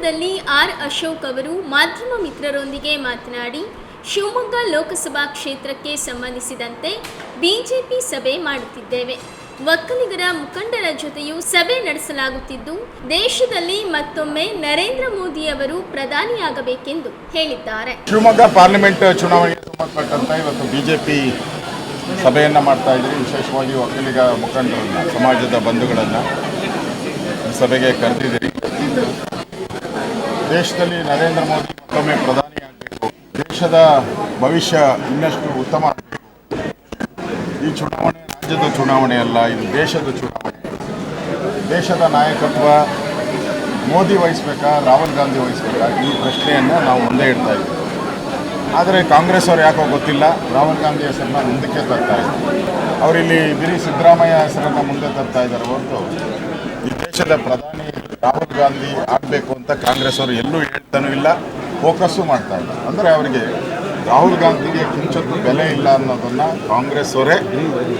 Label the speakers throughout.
Speaker 1: ಶಿವಮೊಗ್ಗದಲ್ಲಿ ಅಶೋಕ್ ಅವರು ಮಾಧ್ಯಮ ಮಿತ್ರರೊಂದಿಗೆ ಮಾತನಾಡಿ, ಶಿವಮೊಗ್ಗ ಲೋಕಸಭಾ ಕ್ಷೇತ್ರಕ್ಕೆ ಸಂಬಂಧಿಸಿದಂತೆ ಬಿಜೆಪಿ ಸಭೆ ಮಾಡುತ್ತಿದ್ದೇವೆ. ಒಕ್ಕಲಿಗರ ಮುಖಂಡರ ಜೊತೆಯೂ ಸಭೆ ನಡೆಸಲಾಗುತ್ತಿದ್ದು, ದೇಶದಲ್ಲಿ ಮತ್ತೊಮ್ಮೆ ನರೇಂದ್ರ ಮೋದಿ ಅವರು ಪ್ರಧಾನಿಯಾಗಬೇಕೆಂದು ಹೇಳಿದ್ದಾರೆ.
Speaker 2: ಶಿವಮೊಗ್ಗ ಪಾರ್ಲಿಮೆಂಟ್ ಚುನಾವಣೆಗೆ ಸಂಬಂಧಪಟ್ಟಂತೆ ಇವತ್ತು ಬಿಜೆಪಿ ಸಭೆಯನ್ನು ಮಾಡ್ತಾ ಇದ್ದೀರಿ. ವಿಶೇಷವಾಗಿ ಒಕ್ಕಲಿಗ ಮುಖಂಡರನ್ನು, ಸಮಾಜದ ಬಂಧುಗಳನ್ನು ಸಭೆಗೆ ಕರೆದಿದ್ದೀರಿ. ದೇಶದಲ್ಲಿ ನರೇಂದ್ರ ಮೋದಿ ಮತ್ತೊಮ್ಮೆ ಪ್ರಧಾನಿಯಾಗಬೇಕು, ದೇಶದ ಭವಿಷ್ಯ ಇನ್ನಷ್ಟು ಉತ್ತಮ ಆಗಬೇಕು. ಈ ಚುನಾವಣೆ ರಾಜ್ಯದ ಚುನಾವಣೆ ಅಲ್ಲ, ಇದು ದೇಶದ ಚುನಾವಣೆ. ದೇಶದ ನಾಯಕತ್ವ ಮೋದಿ ವಹಿಸ್ಬೇಕಾ, ರಾಹುಲ್ ಗಾಂಧಿ ವಹಿಸ್ಬೇಕಾ, ಈ ಪ್ರಶ್ನೆಯನ್ನು ನಾವು ಮುಂದೆ ಇಡ್ತಾ ಇದ್ದೀವಿ. ಆದರೆ ಕಾಂಗ್ರೆಸ್ ಅವರು ಯಾಕೋ ಗೊತ್ತಿಲ್ಲ, ರಾಹುಲ್ ಗಾಂಧಿ ಹೆಸರನ್ನ ಮುಂದಕ್ಕೆ ತರ್ತಾ ಇದ್ದಾರೆ. ಅವರಿಲ್ಲಿ ಬಿರಿ ಸಿದ್ದರಾಮಯ್ಯ ಹೆಸರನ್ನು ಮುಂದೆ ತರ್ತಾ ಇದ್ದಾರೆ ಹೊರತು ಈ ದೇಶದ ಪ್ರಧಾನಿ ರಾಹುಲ್ ಗಾಂಧಿ ಆಗಬೇಕು ಅಂತ ಕಾಂಗ್ರೆಸ್ ಅವರು ಎಲ್ಲೂ ಹೇಳ್ತಾನೂ ಇಲ್ಲ, ಫೋಕಸ್ಸು ಮಾಡ್ತಾ ಇಲ್ಲ. ಅಂದರೆ ಅವರಿಗೆ ರಾಹುಲ್ ಗಾಂಧಿಗೆ ಕಿಂಚೊತ್ತು ಬೆಲೆ ಇಲ್ಲ ಅನ್ನೋದನ್ನು ಕಾಂಗ್ರೆಸ್ ಅವರೇ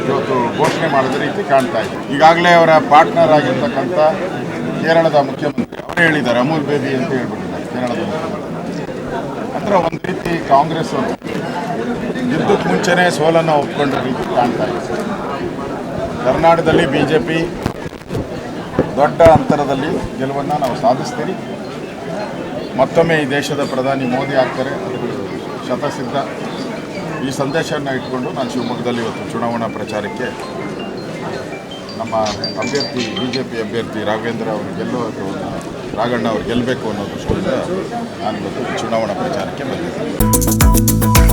Speaker 2: ಇವತ್ತು ಘೋಷಣೆ ಮಾಡಿದ ರೀತಿ ಕಾಣ್ತಾ ಇದೆ. ಈಗಾಗಲೇ ಅವರ ಪಾರ್ಟ್ನರ್ ಆಗಿರ್ತಕ್ಕಂಥ ಕೇರಳದ ಮುಖ್ಯಮಂತ್ರಿ ಅವರೇ ಹೇಳಿದ್ದಾರೆ, ಅಮೂಲ್ ಬೇಬಿ ಅಂತ ಹೇಳ್ಬಿಟ್ಟಿದ್ದಾರೆ ಕೇರಳದ ಮುಖ್ಯಮಂತ್ರಿ. ಅಂದರೆ ಒಂದು ರೀತಿ ಕಾಂಗ್ರೆಸ್ ಅವರು ಯುದ್ಧಕ್ಕೆ ಮುಂಚೆನೇ ಸೋಲನ್ನು ಒಪ್ಕೊಂಡ ರೀತಿ ಕಾಣ್ತಾ ಇದೆ. ಕರ್ನಾಟಕದಲ್ಲಿ ಬಿಜೆಪಿ ದೊಡ್ಡ ಅಂತರದಲ್ಲಿ ಗೆಲುವನ್ನು ನಾವು ಸಾಧಿಸ್ತೀರಿ. ಮತ್ತೊಮ್ಮೆ ಈ ದೇಶದ ಪ್ರಧಾನಿ ಮೋದಿ ಆಗ್ತಾರೆ, ಶತಸಿದ್ಧ. ಈ ಸಂದೇಶವನ್ನು ಇಟ್ಕೊಂಡು ನಾನು ಶಿವಮೊಗ್ಗದಲ್ಲಿ ಇವತ್ತು ಚುನಾವಣಾ ಪ್ರಚಾರಕ್ಕೆ ನಮ್ಮ ಅಭ್ಯರ್ಥಿ ಬಿಜೆಪಿ ಅಭ್ಯರ್ಥಿ ರಾಘವೇಂದ್ರ ಅವರು ರಾಘಣ್ಣ ಅವರು ಗೆಲ್ಲಬೇಕು ಅನ್ನೋ ದೃಷ್ಟಿಯಿಂದ ನಾನು ಇವತ್ತು ಚುನಾವಣಾ ಪ್ರಚಾರಕ್ಕೆ ಬಂದಿದ್ದೆ.